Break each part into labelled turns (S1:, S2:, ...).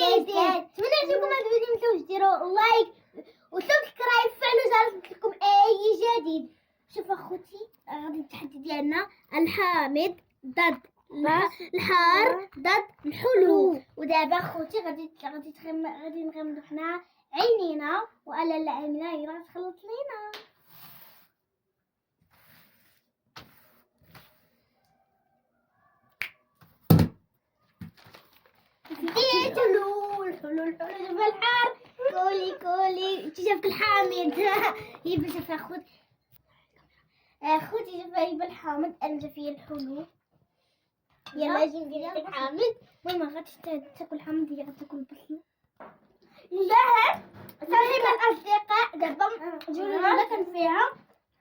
S1: نتمنى يعجبكم هذا الفيديو. ما تنسوش ديروا لايك وسبسكرايب وفعلوا جرس لكم اي جديد. شوف اخوتي غادي التحدي ديالنا الحامض ضد الحار ضد الحلو. ودابا اخوتي غادي نغمضوا حنا عينينا والا لا عينينا هي راه تخلط لينا. الحلول دابا الحار. كولي انت جابك الحامض. هي باش اخوتي جاب هي بالحامض، انا جا فيا الحلو. يلا اجي ندير لك الحامض. المهم ما غاديش تاكل الحامض، هي غتاكل البصل. لا صافي الاصدقاء دابا الجوله كان فيها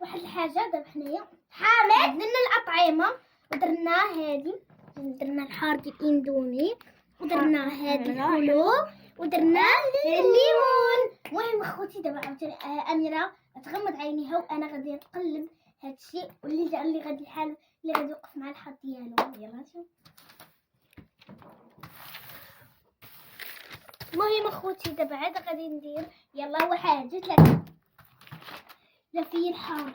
S1: واحد الحاجه. دابا حنايا حامض درنا الاطعمه ودرنا هادي، درنا الحار ديال الاندومي ودرنا هادي الحلو ودرنا الليمون. المهم اخوتي دابا عاوتاني اميره تغمض عينيها وانا غادي نقلب هادشي واللي غادي الحال اللي غادي يوقف مع الحظ ديالو. يلا شوف. المهم اخوتي دابا عاد غادي ندير يلا واحد جوج ثلاثه. لا في الحار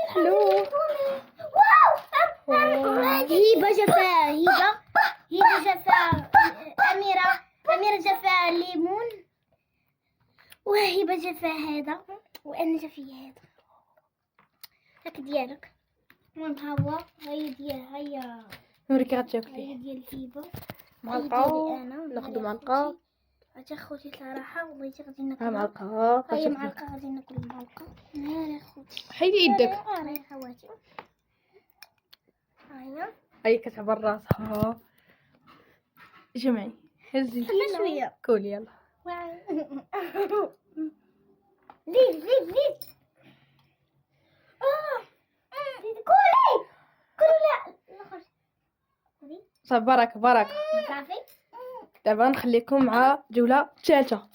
S2: حلو.
S1: واو هبه جفاه هبه جفاه. اميره جفاه الليمون وهبه جفاه هذا وانا جا فيا هذا. هاك ديالك. المهم ها هو هي ديالها هي
S2: نوريكي غتاكلي.
S1: هي ديال الهبه
S2: معلقه ناخذ معلقه.
S1: عرفتي اخوتي صراحه والله غادي ناكل
S2: معلقه.
S1: هي معلقه غادي ناكل المعلقه. يا اخوتي
S2: حيدي يدك.
S1: هاي خواتي هيا
S2: هي كتعبر راسها. جمعي هزي
S1: شويه
S2: كولي يلا.
S1: زيد كولي لا
S2: صافي بركه.
S1: صافي.
S2: دابا نخليكم مع جوله ثالثه.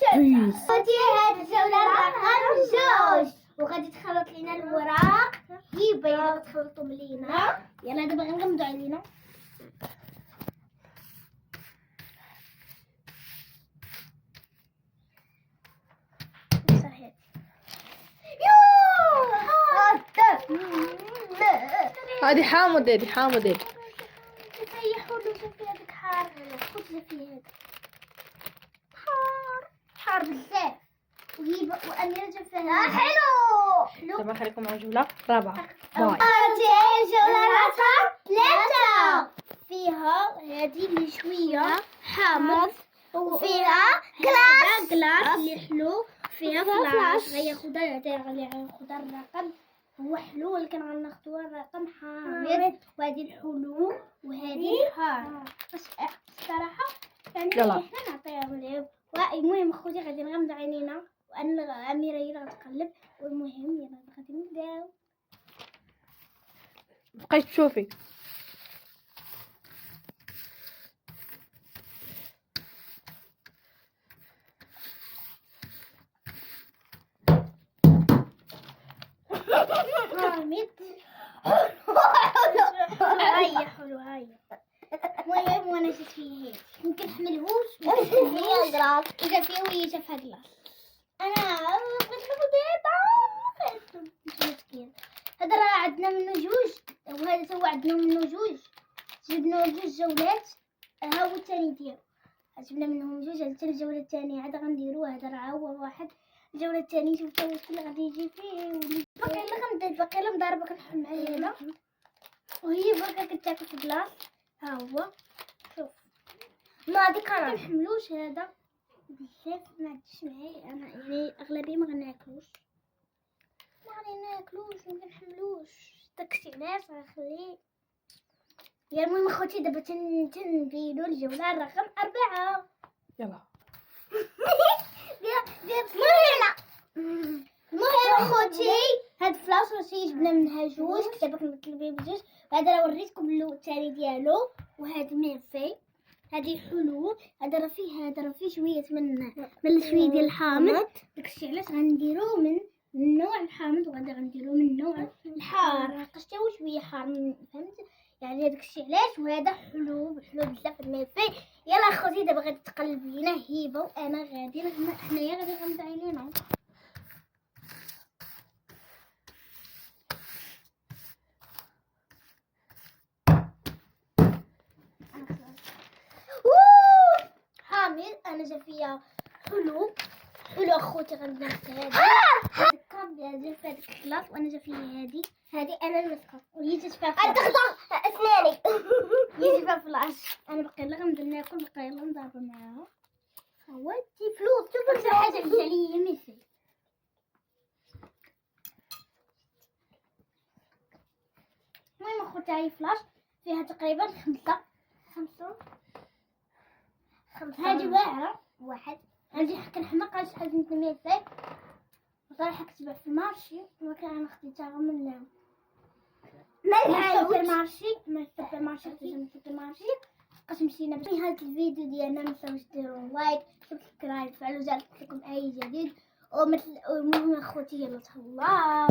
S1: خوتي هاد الجوله رقم جوج وغادي تخلط لينا الوراق. هبه يلا تخلطهم لينا. يلا دابا غنغمضوا علينا.
S2: هادي حامض هادي
S1: هي حلو. شوفي هذاك حار. خذ فيه هذا حار بزاف. وهي واميره جا فيها حلو.
S2: دابا نخليكم مع جوله رابعه. باي.
S1: الجوله رقم ثلاثه فيها هذه اللي شويه حامض وفيها كلاس اللي حلو. فيها فلاش غير خضر الرقم هو حلو ولكن غناخدو الرقم حامض. وهذه الحلو وهذه الحار. بس الصراحه يعني
S2: يلا.
S1: حنا نعطيهم العيب. المهم اخوتي غادي نغمض عينينا وانا اميره هي اللي غتقلب. والمهم يلا غادي نبداو.
S2: بقيت تشوفي.
S1: هاي حلو هاي. المهم وانا جيت فيه هيك يمكن نحملهوش هي كلاص اذا فيه وهي جافها كلاص. انا بغيت ناخذ مسكين. هذا راه عندنا منه جوج وهذا هو عندنا منه جوج. جبنا جوج جولات. ها هو الثاني ديالو جبنا منهم جوج. هذا الجوله الثانيه عاد غنديروا. هذا راه هو واحد. الجوله الثانيه شوفوا واش اللي غادي يجي فيه. باقي لا مضاربه كنحل معايا هذا وهي باقا كتاكل في بلاص. ها هو شوف ما هذيك ما نحملوش هذا بزاف. ما عنديش معايا انا يعني اغلبيه ما غناكلوش ما كنحملوش. داكشي علاش غنخليه. يا المهم اخوتي دابا تنبيدو الجوله رقم 4.
S2: يلا.
S1: المهم اخوتي هاد فلاش راه جبنا منها جوج. دابا كنطلبيه بجوج. هذا راه وريتكم الثاني ديالو وهذا ميرفي. هذه حلو. هذا راه فيه شويه من شويه ديال الحامض. داكشي علاش غنديروه من نوع الحامض وغادي غنديروه من نوع الحار. لقيت هو شويه حار فهمت. يعني هذاك الشيء علاش. وهذا حلو بزاف الملفي. يلا خوتي دابا غادي تقلب لينا هبه وانا غادي حنايا غادي نغمض عينينا. حامل انا جا فيا حلو اخوتي. غنبدا هذه الكاب لازم في هذاك الكلاص وانا جا فيا هذه انا المسكه وهي جات فيها تخضع اسناني هي جات فيها فلاش. انا باقي يلا غنبدا ناكل باقي يلا نضرب معاها. خواتي فلوس شوفوا شي حاجه اللي عليا ميسي. المهم اخوتي هاي فلاش فيها تقريبا خمسة. هذه واعرة واحد. هذه كنحماق شحال من 800 فيك وصراحة كتباع في المارشي ولكن انا خديتها من السوبر مارشي خديتها من السوبر مارشي. بقيت مشينا في هذا الفيديو ديالنا متنساوش ديروا لايك سبسكرايب فعلوا زر لكم اي جديد. ومثل المهم اخوتي يلا تهلاو.